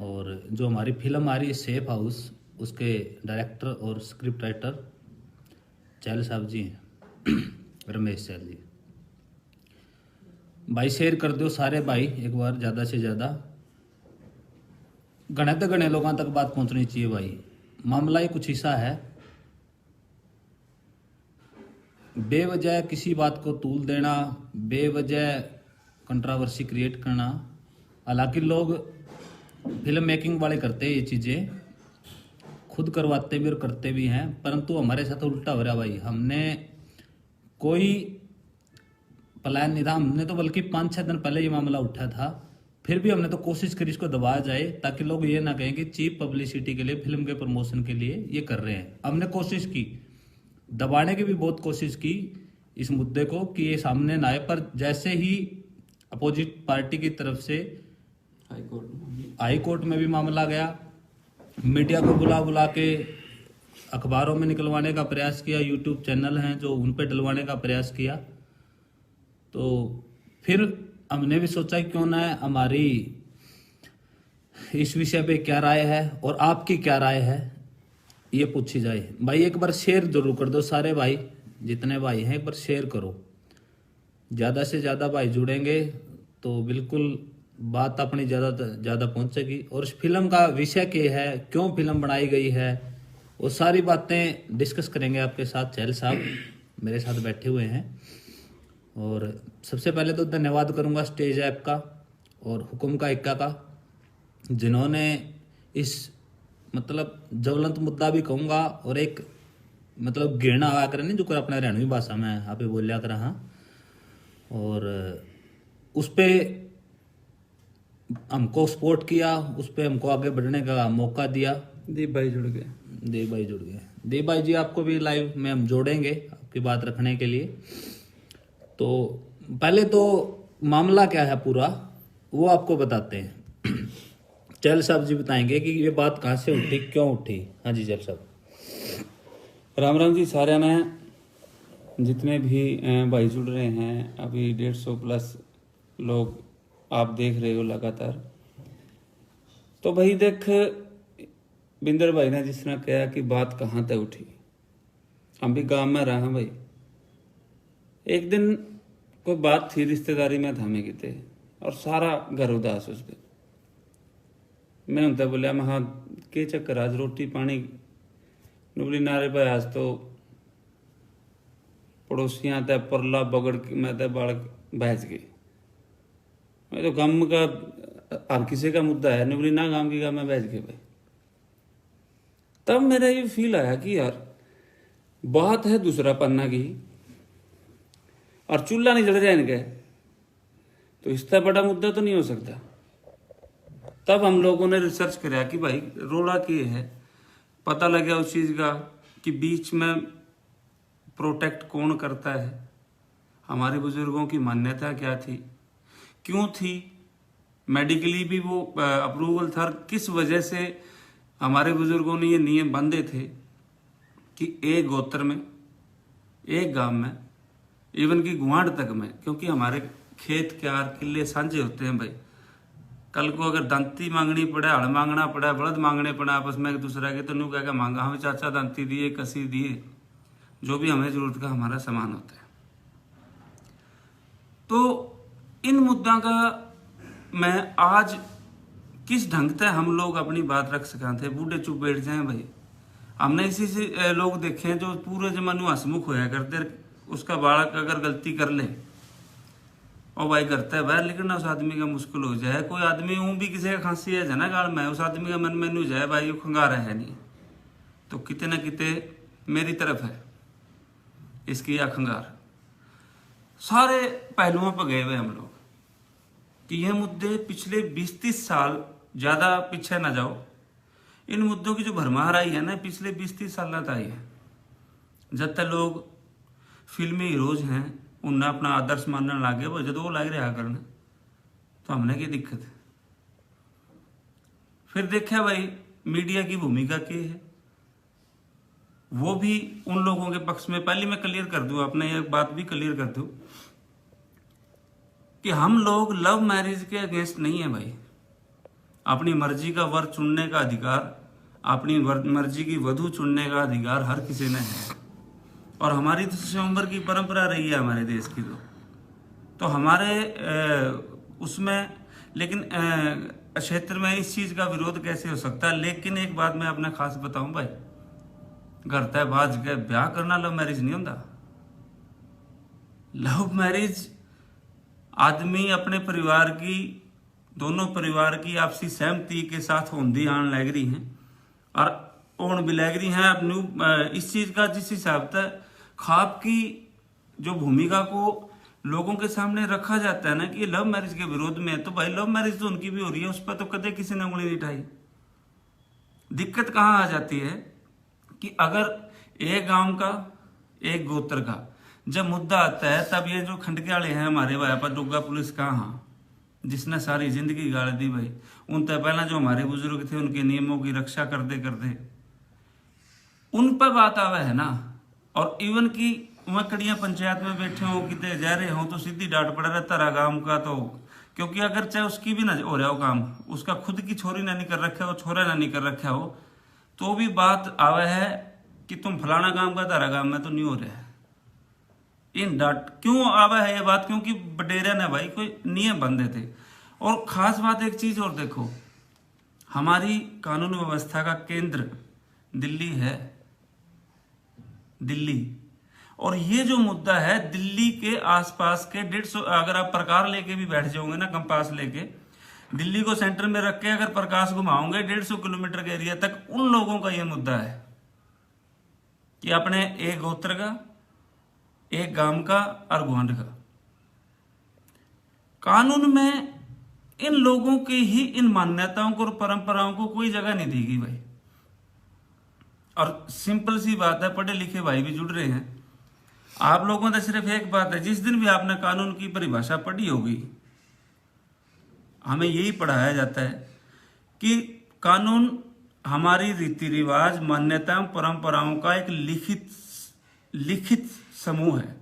और जो हमारी फिल्म आ रही है सेफ हाउस, उसके डायरेक्टर और स्क्रिप्ट राइटर चहल साहब जी हैं रमेश चहल जी। भाई शेयर कर दो सारे भाई एक बार, ज़्यादा से ज़्यादा, घने तो घने लोगों तक बात पहुंचनी चाहिए भाई। मामला ही कुछ ऐसा है, बेवजह किसी बात को तूल देना, बेवजह कंट्रोवर्सी क्रिएट करना। हालांकि लोग फिल्म मेकिंग वाले करते हैं ये चीज़ें, खुद करवाते भी और करते भी हैं, परंतु हमारे साथ उल्टा हो रहा भाई। हमने कोई प्लान नहीं था, हमने तो बल्कि 5-6 दिन पहले ये मामला उठा था, फिर भी हमने तो कोशिश करी इसको दबाया जाए ताकि लोग ये ना कहें कि चीप पब्लिसिटी के लिए, फिल्म के प्रमोशन के लिए ये कर रहे हैं। हमने कोशिश की, दबाने की भी बहुत कोशिश की इस मुद्दे को कि ये सामने ना आए, पर जैसे ही अपोजिट पार्टी की तरफ से हाई कोर्ट में भी मामला गया, मीडिया को बुला बुला के अखबारों में निकलवाने का प्रयास किया, यूट्यूब चैनल हैं जो उन पे डलवाने का प्रयास किया, तो फिर हमने भी सोचा कि क्यों ना हमारी इस विषय पे क्या राय है और आपकी क्या राय है ये पूछी जाए। भाई एक बार शेयर जरूर कर दो सारे भाई, जितने भाई हैं एक बार शेयर करो। ज़्यादा से ज़्यादा भाई जुड़ेंगे तो बिल्कुल बात अपनी ज़्यादा पहुंचेगी। और इस फिल्म का विषय क्या है, क्यों फिल्म बनाई गई है, वो सारी बातें डिस्कस करेंगे आपके साथ। चहल साहब मेरे साथ बैठे हुए हैं। और सबसे पहले तो धन्यवाद करूंगा स्टेज ऐप का और हुकुम का इक्का का, जिन्होंने इस मतलब ज्वलंत मुद्दा भी कहूँगा और एक मतलब घृणा आया करे नहीं जो कर अपने हरियाणवी भाषा में आप बोलिया कर, हाँ, और उस पर हमको सपोर्ट किया, उस पर हमको आगे बढ़ने का मौका दिया। दीप भाई जुड़ गए। दीप भाई जी आपको भी लाइव में हम जोड़ेंगे आपकी बात रखने के लिए। तो पहले तो मामला क्या है पूरा वो आपको बताते हैं। चहल साहब जी बताएंगे कि ये बात कहाँ से उठी, क्यों उठी। हाँ जी चहल साहब। राम राम जी सारे ने, जितने भी भाई जुड़ रहे हैं, अभी 150 प्लस लोग आप देख रहे हो लगातार। तो भाई देख, बिंदर भाई ने जिस तरह कहा कि बात कहाँ तक उठी, हम भी गांव में रहे भाई। एक दिन कोई बात थी रिश्तेदारी में थामे की थे और सारा घर उदास उस पर। मैं उनसे बोलिया, मैं हाँ के चक्कर आज रोटी पानी बोली नारे भाई, आज तो पड़ोसियां तय परला बगड़ मैं तय बालक बहस गई। मैं तो गम का हर किसी का मुद्दा है, बोली ना गांव की गांव में बहस गए भाई। तब मेरा ये फील आया कि यार बात है दूसरा पन्ना की और चूल्हा नहीं जल रहा इनके, तो इससे बड़ा मुद्दा तो नहीं हो सकता। तब हम लोगों ने रिसर्च कराया कि भाई रोड़ा क्या है, पता लगा उस चीज का कि बीच में प्रोटेक्ट कौन करता है, हमारे बुजुर्गों की मान्यता क्या थी, क्यों थी, मेडिकली भी वो अप्रूवल था, किस वजह से हमारे बुजुर्गों ने ये नियम बांधे थे कि एक गोत्र में, एक गांव में, इवन की गुआड़ तक में, क्योंकि हमारे खेत क्यार किले साझे होते हैं भाई। कल को अगर दांती मांगनी पड़े, हड़ मांगना पड़े, बलद मांगने पड़े आपस में एक दूसरे के, तो न्यू कह के मांगा, हमें चाचा दांती दिए, कसी दिए, जो भी हमें जरूरत का हमारा सामान होता है। तो इन मुद्दा का मैं आज किस ढंग से हम लोग अपनी बात रख सका थे, बूढ़े चुप बैठ जाए भाई। हमने इसी से लोग देखे हैं जो पूरे जमाने हंसमुख होया करते, उसका बालक अगर गलती कर ले और भाई करता है बाहर निकलना उस आदमी का मुश्किल हो जाए। कोई आदमी ऊँ भी किसी का खांसी है जना गाल में, उस आदमी का मन में नहीं जाए भाई वो खंगार है नहीं, तो किते ना किते मेरी तरफ है इसकी या खंगार। सारे पहलुओं पर गए हुए हम लोग कि यह मुद्दे पिछले 20-30 साल, ज्यादा पीछे ना जाओ, इन मुद्दों की जो भरमार आई है ना पिछले 20-30 साल तक आई है। जब तक लोग फिल्मी हीरोज हैं उन्हें अपना आदर्श मानने लगे, वो जब वो लग रहा करने, तो हमने क्या दिक्कत है। फिर देखा भाई मीडिया की भूमिका क्या है, वो भी उन लोगों के पक्ष में। पहले मैं क्लियर कर दूं, अपने एक बात भी क्लियर कर दूं कि हम लोग लव मैरिज के अगेंस्ट नहीं है भाई। अपनी मर्जी का वर चुनने का अधिकार, अपनी मर्जी की वधू चुनने का अधिकार हर किसी ने है। और हमारी तो स्वयंवर की परंपरा रही है हमारे देश की, तो हमारे उसमें, लेकिन क्षेत्र में इस चीज का विरोध कैसे हो सकता है। लेकिन एक बात मैं अपना खास बताऊं भाई, घर तय बाज के ब्याह करना लव मैरिज नहीं होता। लव मैरिज आदमी अपने परिवार की, दोनों परिवार की आपसी सहमति के साथ होंदी आन लग रही हैं और ओन भी लग रही हैं। अब इस चीज का जिस हिसाब से खाप की जो भूमिका को लोगों के सामने रखा जाता है ना कि लव मैरिज के विरोध में है, तो भाई लव मैरिज तो उनकी भी हो रही है, उस पर तो कदे किसी ने उंगली नहीं उठाई। दिक्कत कहाँ आ जाती है कि अगर एक गांव का एक गोत्र का जब मुद्दा आता है, तब ये जो खंडके वाले हैं हमारे भाई पर डुग्गा पुलिस कहाँ, जिसने सारी जिंदगी गाड़ दी भाई, उन तक पहला जो हमारे बुजुर्ग थे उनके नियमों की रक्षा करते करते उन पर बात आवे है ना। और इवन की वह कड़िया पंचायत में बैठे हो कितने जा रहे हो तो सीधी डांट पड़ रहा तारा गांव का, तो क्योंकि अगर चाहे उसकी भी ना हो रहा हो काम, उसका खुद की छोरी ना नहीं कर रखा हो, छोरा ना नहीं कर रखा हो, तो भी बात आवे है कि तुम फलाना काम का तारा गांव में तो नहीं हो रहा है। इन डांट क्यों आवे है ये बात, क्योंकि बडेरा ने भाई कोई नियम बंधे थे। और खास बात एक चीज और देखो, हमारी कानून व्यवस्था का केंद्र दिल्ली है, दिल्ली। और ये जो मुद्दा है दिल्ली के आसपास के 150, अगर आप प्रकार लेके भी बैठ जाओगे ना, कंपास लेके दिल्ली को सेंटर में रख के अगर प्रकाश घुमाओगे 150 किलोमीटर के एरिया तक, उन लोगों का ये मुद्दा है कि अपने एक गोत्र का, एक गांव का और गुआंढ का। कानून में इन लोगों के ही इन मान्यताओं को और परंपराओं को कोई जगह नहीं दी गई भाई। और सिंपल सी बात है, पढ़े लिखे भाई भी जुड़ रहे हैं, आप लोगों ने सिर्फ एक बात है, जिस दिन भी आपने कानून की परिभाषा पढ़ी होगी, हमें यही पढ़ाया जाता है कि कानून हमारी रीति रिवाज, मान्यताओं, परंपराओं का एक लिखित समूह है,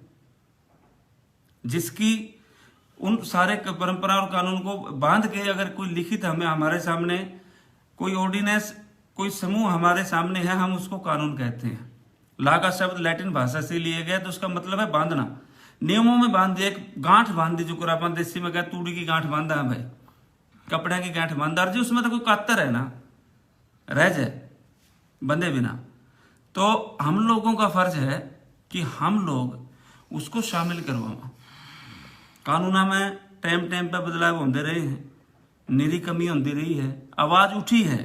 जिसकी उन सारे परंपरा और कानून को बांध के अगर कोई लिखित हमें हमारे सामने कोई ऑर्डिनेंस, कोई समूह हमारे सामने है, हम उसको कानून कहते हैं। ला का शब्द लैटिन भाषा से लिए गया, तो उसका मतलब है बांधना, नियमों में बांध दिया, एक गांठ बांध दी, जो अपन देसी में कहते तूड़ी की गांठ बांधा है भाई, कपड़े की गांठ बांधा, जी उसमें तो कोई कातर है ना, रह जाए बंधे बिना। तो हम लोगों का फर्ज है कि हम लोग उसको शामिल करवाओ। कानूना में टाइम टाइम पर बदलाव होते रहे हैं, निरी कमी होती रही है, आवाज उठी है,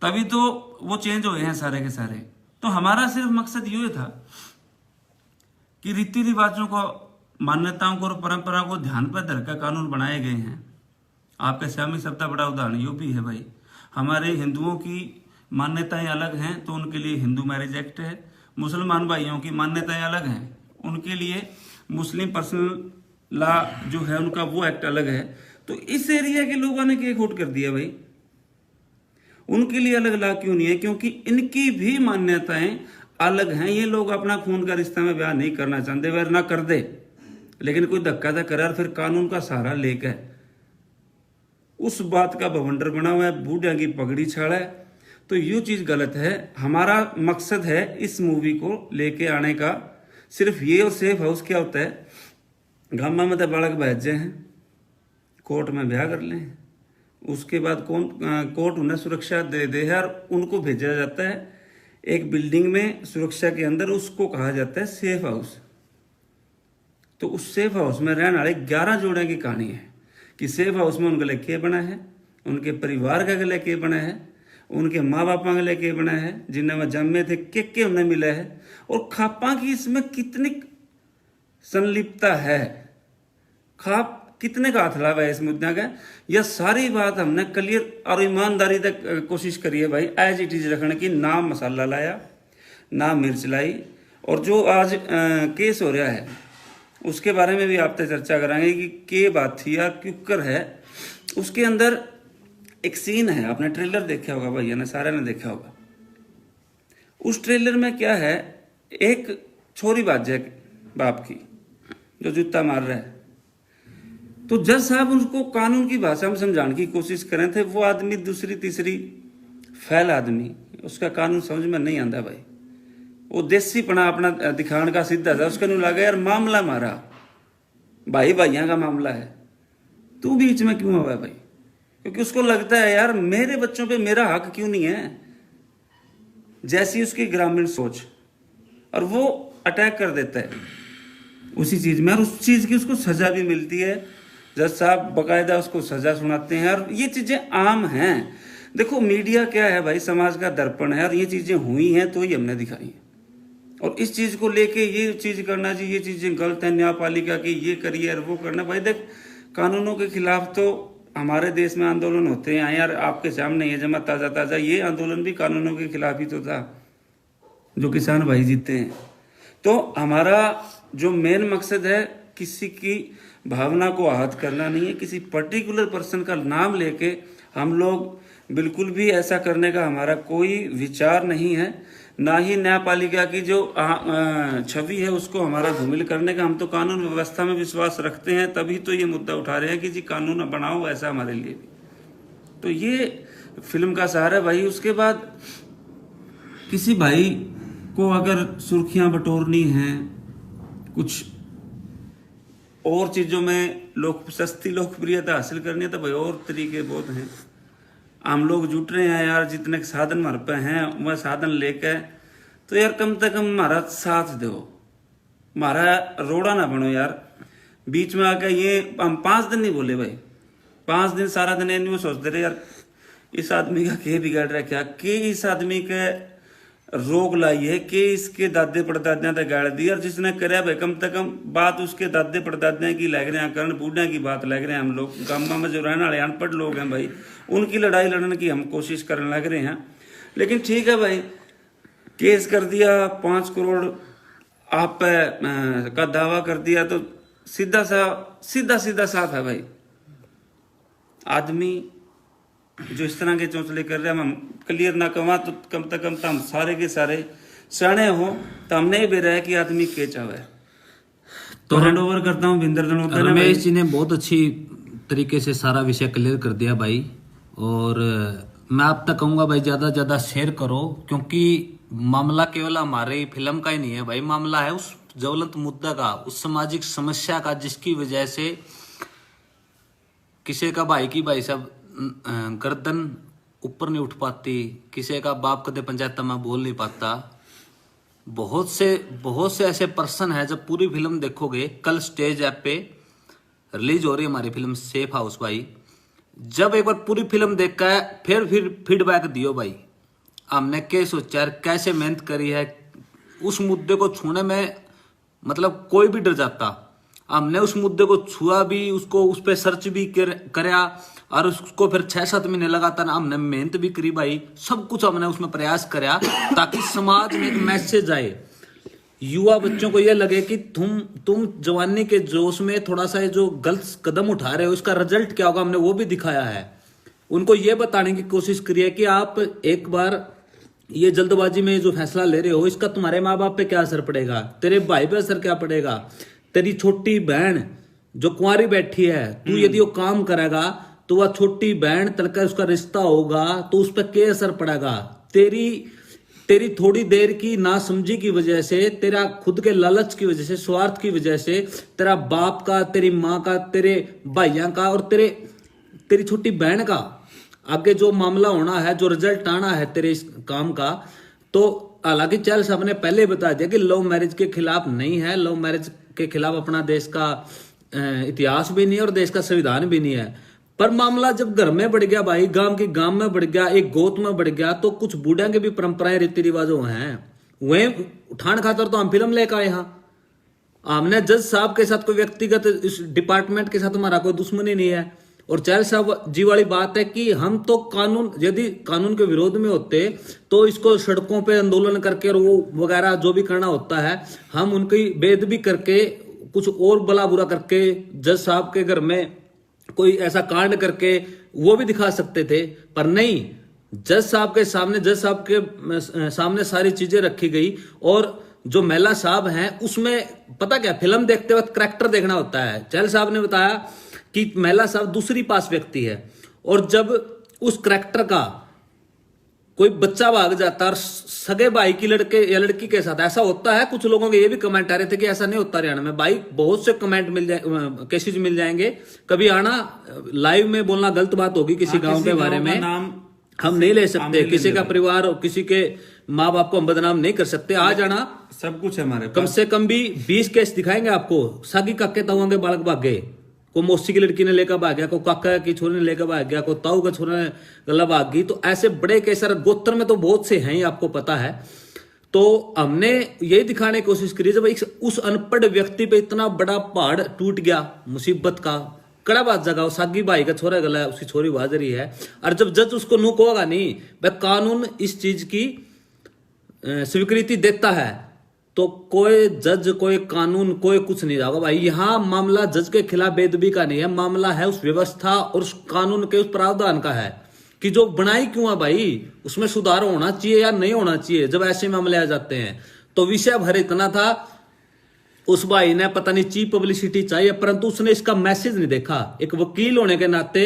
तभी तो वो चेंज हुए हैं सारे के सारे। तो हमारा सिर्फ मकसद ये था कि रीति रिवाजों को, मान्यताओं को और परंपराओं को ध्यान पर धरकर कानून बनाए गए हैं। आपके सामने सबसे बड़ा उदाहरण ये भी है भाई, हमारे हिंदुओं की मान्यताएं अलग हैं तो उनके लिए हिंदू मैरिज एक्ट है, मुसलमान भाइयों की मान्यताएं अलग हैं, उनके लिए मुस्लिम पर्सनल लॉ जो है उनका वो एक्ट अलग है। तो इस एरिया के लोगों ने क्या खोट कर दिया भाई, उनके लिए अलग लॉ क्यों नहीं है? क्योंकि इनकी भी मान्यताएं अलग हैं। ये लोग अपना खून का रिश्ता में ब्याह नहीं करना चाहते, वह ना कर दे, लेकिन कोई धक्का तो करे और फिर कानून का सहारा लेकर उस बात का बवंडर बना हुआ है, बूढ़िया की पगड़ी छाड़ा है। तो ये चीज गलत है। हमारा मकसद है इस मूवी को लेके आने का सिर्फ ये, और सेफ हाउस क्या होता है, गामा में तो बालक भेजे हैं, कोर्ट में ब्याह कर लें, उसके बाद कोर्ट उन्हें सुरक्षा दे दे है और उनको भेजा जाता है एक बिल्डिंग में सुरक्षा के अंदर, उसको कहा जाता है सेफ हाउस। तो उस सेफ हाउस में रहने वाले 11 जोड़े की कहानी है कि सेफ हाउस में उनके लिए क्या बना है, उनके परिवार का लिए क्या बना है, उनके माँ बापा के लिए क्या बना है, जिन्हें वह जन्मे थे के उन्हें मिला है, और खापा की इसमें कितनी संलिप्तता है, खाप कितने का हाथ लगा है इस मुद्दे का। यह सारी बात हमने क्लियर और ईमानदारी तक कोशिश करी है भाई, एज इट इज रखने की, ना मसाला लाया ना मिर्च लाई। और जो आज केस हो रहा है उसके बारे में भी आपसे चर्चा कराएंगे कि के बात थी या क्यों है। उसके अंदर एक सीन है, आपने ट्रेलर देखा होगा भैया ने, सारे ने देखा होगा। उस ट्रेलर में क्या है, एक छोरी बात है बाप की जो जूता मार रहा है, तो जज साहब उनको कानून की भाषा में समझाने की कोशिश कर रहे थे। वो आदमी दूसरी तीसरी फैल आदमी, उसका कानून समझ में नहीं आता भाई। वो देसीपना अपना दिखाने का सीधा था। उसका लगा यार मामला मारा भाई भाइयों का मामला है, तू बीच में क्यों हुआ भाई? क्योंकि उसको लगता है यार मेरे बच्चों पे मेरा हक क्यों नहीं है, जैसी उसकी ग्रामीण सोच, और वो अटैक कर देता है उसी चीज में, और उस चीज की उसको सजा भी मिलती है। जज साहब बकायदा उसको सजा सुनाते हैं, और ये चीजें आम हैं। देखो मीडिया क्या है भाई, समाज का दर्पण है, और ये चीजें हुई हैं तो ही हमने दिखाई हैं। और इस चीज को लेके ये चीज करना चाहिए, ये चीजें गलत है न्यायपालिका की, ये करिए और वो करना। भाई देख, कानूनों के खिलाफ तो हमारे देश में आंदोलन होते हैं यार, आपके सामने ये जमा ताजा ताजा, ये आंदोलन भी कानूनों के खिलाफ ही तो था, जो किसान भाई जीते हैं। तो हमारा जो मेन मकसद है, किसी की भावना को आहत करना नहीं है, किसी पर्टिकुलर पर्सन का नाम लेके हम लोग बिल्कुल भी ऐसा करने का हमारा कोई विचार नहीं है, ना ही न्यायपालिका की जो छवि है उसको हमारा धूमिल करने का। हम तो कानून व्यवस्था में विश्वास रखते हैं, तभी तो ये मुद्दा उठा रहे हैं कि जी कानून बनाओ ऐसा हमारे लिए भी। तो ये फिल्म का सहारा भाई। उसके बाद किसी भाई को अगर सुर्खियां बटोरनी है, कुछ और चीजों में सस्ती लोकप्रियता हासिल करनी है, तो भाई और तरीके बहुत हैं। हम लोग जुट रहे हैं यार, जितने साधन हमारे पे हैं वह साधन लेके, तो यार कम से कम हमारा साथ दो, हमारा रोड़ा ना बनो यार। बीच में आके ये हम 5 दिन नहीं बोले भाई, 5 दिन सारा दिन नहीं सोचते रहे यार इस आदमी का क्या बिगाड़ रहा है, क्या कि इस आदमी के रोग लाई है, कि इसके दादे परदादिया तक गाड़ दी, और जिसने करे भाई कम से कम बात उसके दादे परदादिया की लग रहे हैं, करण बूढ़ा की बात लग रहे हैं। हम लोग गांव में जो रहने वाले अनपढ़ लोग हैं भाई, उनकी लड़ाई लड़ने की हम कोशिश करने लग रहे हैं। लेकिन ठीक है भाई, केस कर दिया, 5 करोड़ आप का दावा कर दिया, तो सीधा साफ है भाई। आदमी जो इस तरह के चौंचले कर रहे हैं, हम क्लियर ना कमा तो कम से कम हम सारे के सारे सयाने हो, तो हमने ही बेरा है कि आदमी के चाहे। तो हैंड ओवर करता हूँ बिंदर दनोतर। रमेश जी ने बहुत अच्छी तरीके से सारा विषय क्लियर कर दिया भाई, और मैं आप तक कहूंगा भाई ज्यादा शेयर करो, क्योंकि मामला केवल हमारे फिल्म का ही नहीं है भाई, मामला है उस ज्वलंत मुद्दा का, उस सामाजिक समस्या का, जिसकी वजह से किसी का भाई की भाई साहब गर्दन ऊपर नहीं उठ पाती, किसी का बाप कदे पंचायत में बोल नहीं पाता। बहुत से ऐसे पर्सन है। जब पूरी फिल्म देखोगे, कल स्टेज ऐप पे रिलीज हो रही है हमारी फिल्म सेफ हाउस भाई, जब एक बार पूरी फिल्म देखा है फिर फीडबैक दियो भाई, हमने क्या सोचा, कैसे मेहनत करी है उस मुद्दे को छूने में, मतलब कोई भी डर जाता। हमने उस मुद्दे को छुआ भी, उसको उस पर सर्च भी करया, और उसको फिर 6-7 महीने लगातार हमने मेहनत भी करी भाई, सब कुछ हमने उसमें प्रयास करया, ताकि समाज में एक मैसेज आए, युवा बच्चों को यह लगे कि तुम जवानी के जोश में थोड़ा सा जो गलत कदम उठा रहे हो, इसका रिजल्ट क्या होगा, हमने वो भी दिखाया है। उनको ये बताने की कोशिश करी है कि आप एक बार ये जल्दबाजी में जो फैसला ले रहे हो, इसका तुम्हारे माँ बाप पे क्या असर पड़ेगा, तेरे भाई पे असर क्या पड़ेगा, तेरी छोटी बहन जो कुंवारी बैठी है, तू यदि वो काम करेगा तो वह छोटी बहन तलका उसका रिश्ता होगा, तो उस पर क्या असर पड़ेगा। तेरी थोड़ी देर की नासमझी की वजह से, तेरा खुद के लालच की वजह से, स्वार्थ की वजह से, तेरा बाप का, तेरी माँ का, तेरे भाइयों का और तेरी छोटी बहन का आगे जो मामला होना है, जो रिजल्ट आना है तेरे इस काम का। तो हालांकि चल साहब ने पहले बता दिया कि लव मैरिज के खिलाफ नहीं है, लव मैरिज के खिलाफ अपना देश का इतिहास भी नहीं है और देश का संविधान भी नहीं है। पर मामला जब घर में बढ़ गया भाई, गांव में बढ़ गया, एक गोत में बढ़ गया, तो कुछ बूढ़ा के भी परंपराएं रीति रिवाजों हैं, वह उठान खातर तो हम फिल्म लेकर आए। यहाँ हमने जज साहब के साथ कोई व्यक्तिगत इस डिपार्टमेंट के साथ हमारा कोई दुश्मनी नहीं है। और चहल साहब जी वाली बात है कि हम तो यदि कानून के विरोध में होते तो इसको सड़कों पे आंदोलन करके और वो वगैरह जो भी करना होता है, हम उनकी बेदबी करके, कुछ और भला बुरा करके, जज साहब के घर में कोई ऐसा कांड करके वो भी दिखा सकते थे। पर नहीं, जज साहब के सामने सारी चीजें रखी गई। और जो महिला साहब हैं उसमें पता क्या, फिल्म देखते वक्त करैक्टर देखना होता है। चहल साहब ने बताया कि महिला शब्द दूसरी पास व्यक्ति है, और जब उस करैक्टर का कोई बच्चा भाग जाता है और सगे भाई की लड़के या लड़की के साथ ऐसा होता है, कुछ लोगों के ये भी कमेंट आ रहे थे कि ऐसा नहीं होता हरियाणा में। भाई बहुत से कमेंट मिल जाए, केसेज मिल जाएंगे। कभी आना लाइव में बोलना गलत बात होगी, किसी गांव के बारे में हम नहीं ले सकते, किसी का परिवार और किसी के माँ बाप को हम बदनाम नहीं कर सकते। आ जाना, सब कुछ है हमारे कम से कम भी 20 केस दिखाएंगे आपको। सागी काके ताऊ के बालक भाग गए, को मौसी की लड़की ने लेकर भाग गया, को काका की छोरी ने लेकर भाग गया, को ताऊ का छोरा ने गला भाग गई। तो ऐसे बड़े केस गोत्र में तो बहुत से हैं, आपको पता है। तो हमने यही दिखाने की कोशिश करी, जब उस अनपढ़ व्यक्ति पे इतना बड़ा पहाड़ टूट गया मुसीबत का, कड़ा बात जगह सागी भाई का छोरा गला, उसकी छोरी बाज रही है, और जब जज उसको नुक होगा नहीं, वह कानून इस चीज की स्वीकृति देता है, तो कोई जज, कोई कानून, कोई कुछ नहीं जाएगा भाई। यहां मामला जज के खिलाफ बेदबी का नहीं है, मामला है उस व्यवस्था और उस कानून के उस प्रावधान का है कि जो बनाई क्यों है भाई, उसमें सुधार होना चाहिए या नहीं होना चाहिए। जब ऐसे मामले आ जाते हैं तो विषय भर इतना था, उस भाई ने पता नहीं चीप पब्लिसिटी चाहिए, परंतु उसने इसका मैसेज नहीं देखा। एक वकील होने के नाते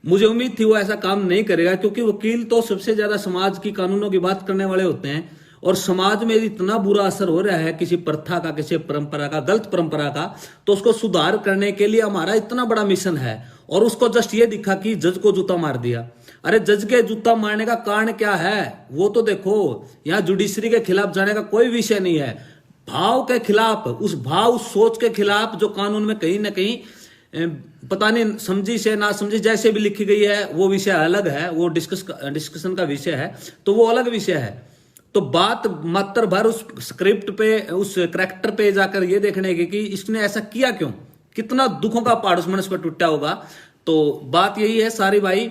मुझे उम्मीद थी वो ऐसा काम नहीं करेगा, क्योंकि वकील तो सबसे ज्यादा समाज की कानूनों की बात करने वाले होते हैं, और समाज में इतना बुरा असर हो रहा है किसी प्रथा का, किसी परंपरा का, गलत परंपरा का, तो उसको सुधार करने के लिए हमारा इतना बड़ा मिशन है। और उसको जस्ट ये दिखा कि जज को जूता मार दिया। अरे जज के जूता मारने का कारण क्या है वो तो देखो। यहाँ जुडिशरी के खिलाफ जाने का कोई विषय नहीं है, भाव के खिलाफ, उस भाव, उस सोच के खिलाफ जो कानून में कहीं ना कहीं पता नहीं समझी से ना समझी जैसे भी लिखी गई है, वो विषय अलग है, वो डिस्कशन का विषय है, तो वो अलग विषय है। तो बात मात्र भर उस स्क्रिप्ट पे, उस करैक्टर पे जाकर ये देखने की कि इसने ऐसा किया क्यों, कितना दुखों का पहाड़ उस मनुष्य पर टूटा होगा। तो बात यही है सारी भाई,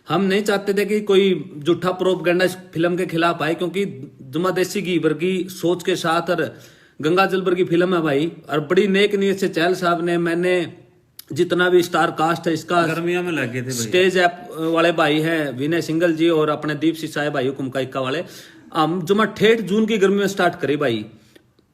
हम नहीं चाहते थे कि कोई झूठा प्रोपगेंडा इस फिल्म के खिलाफ आए, क्योंकि जुमा देसी की वर्गी सोच के साथ और गंगा जल वर्गी फिल्म है भाई, और बड़ी नेक नीयत से चहल साहब ने, मैंने जितना भी स्टार कास्ट है इसका, गर्मियों में लगे थे स्टेज ऐप वाले भाई हैं विनय सिंगल जी और अपने दीप सिसाए भाई हुकुम का इक्का वाले, हम जो मैं 8 जून की गर्मी में स्टार्ट करी भाई।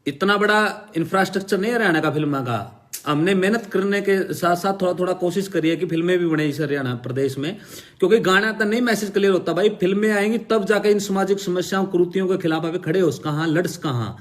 इतना बड़ा इंफ्रास्ट्रक्चर नहीं हरियाणा का फिल्म का, हमने मेहनत करने के साथ साथ थोड़ा थोड़ा कोशिश करी है कि फिल्में भी बने इस हरियाणा प्रदेश में, क्योंकि गाना तो नहीं मैसेज क्लियर होता भाई, फिल्में आएंगी तब जाकर इन सामाजिक समस्याओं, कुरीतियों के खिलाफ अभी खड़े हो कहाँ, लड्स कहाँ।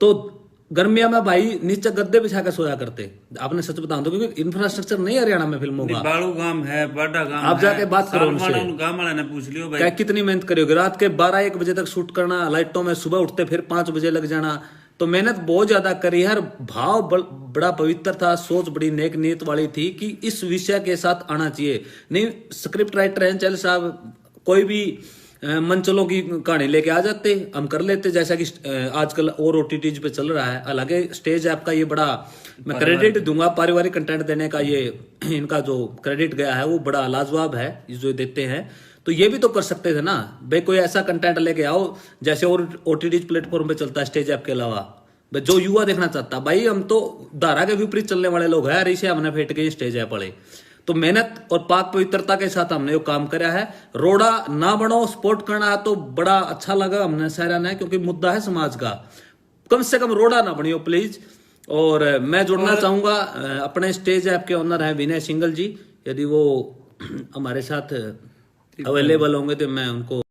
तो गर्मिया में भाई नीचे गद्दे बिछा कर सोया करते, आपने सच बताऊं तो, क्योंकि इंफ्रास्ट्रक्चर नहीं हरियाणा में फिल्मों का। बाड़ू गांव है, बड़ा गांव, आप जाके बात करो उनसे, गांव वाले ने पूछ लियो भाई क्या कितनी मेहनत करोगे, रात के 12-1 बजे तक शूट करना, लाइटों में सुबह उठते फिर 5 बजे लग जाना, तो मेहनत बहुत ज्यादा करी है। भाव बड़ा पवित्र था, सोच बड़ी नेक नीयत वाली थी कि इस विषय के साथ आना चाहिए। नहीं स्क्रिप्ट राइटर हैं चल साहब, कोई भी मंचलों की कहानी लेके आ जाते, हम कर लेते, जैसा कि आजकल और OTTs पे चल रहा है। हालांकि स्टेज ऐप का ये बड़ा मैं क्रेडिट दूंगा, पारिवारिक कंटेंट देने का ये इनका जो क्रेडिट गया है वो बड़ा लाजवाब है, जो देते हैं। तो ये भी तो कर सकते थे ना भाई, कोई ऐसा कंटेंट लेके आओ जैसे और OTTs प्लेटफॉर्म पे चलता है स्टेज ऐप के अलावा, जो युवा देखना चाहता। भाई हम तो धारा के विपरीत चलने वाले लोग हैं, इसे हमने फेंट गए स्टेज ऐप वाले। तो मेहनत और पाक पवित्रता के साथ हमने वो काम करा है। रोड़ा ना बनो, सपोर्ट करना है तो बड़ा अच्छा लगा हमने सारा ने, क्योंकि मुद्दा है समाज का। कम से कम रोड़ा ना बनियो प्लीज। और मैं जुड़ना चाहूंगा, अपने स्टेज ऐप के ओनर है विनय सिंगल जी, यदि वो हमारे साथ अवेलेबल होंगे तो मैं उनको